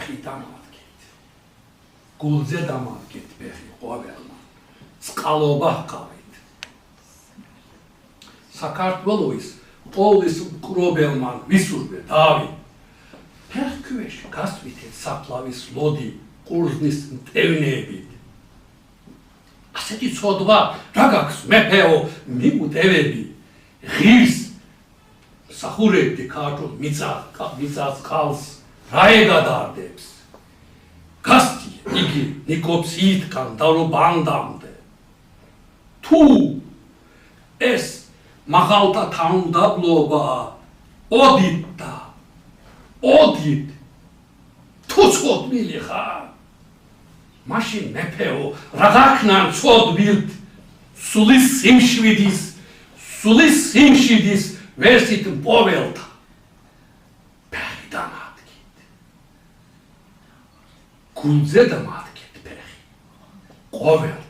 ფეხი დამადგეთ. გულზე დამადგეთ ფეხი ყოველმა. წყალობა ჰყავით. საქართველოს ყოვლის მკრობელმა ვისურვე დავით. ფეხქვეშ გასვითეთ საფლავის ლოდი ყურძნის მტევნებით. ასეთი ცოდვა რა გაქვს მეფეო მიუტევები. ღირს სახურებდი ქართულ მიწას ხალს რა ეგადარდებს. გასწი იგი ნიკობს ითქან დარობანდამდე. თუ ეს მაღალთა თანმდაბლობა ოდით თუ ცოდვილი ხარ მაშინ მეფეო რა გაქნან ცოდვილთ სულის სიმშვიდის ვერსით პოველთა ფეხი დამადგეთ გულზე დამადგეთ ფეხი ყოველ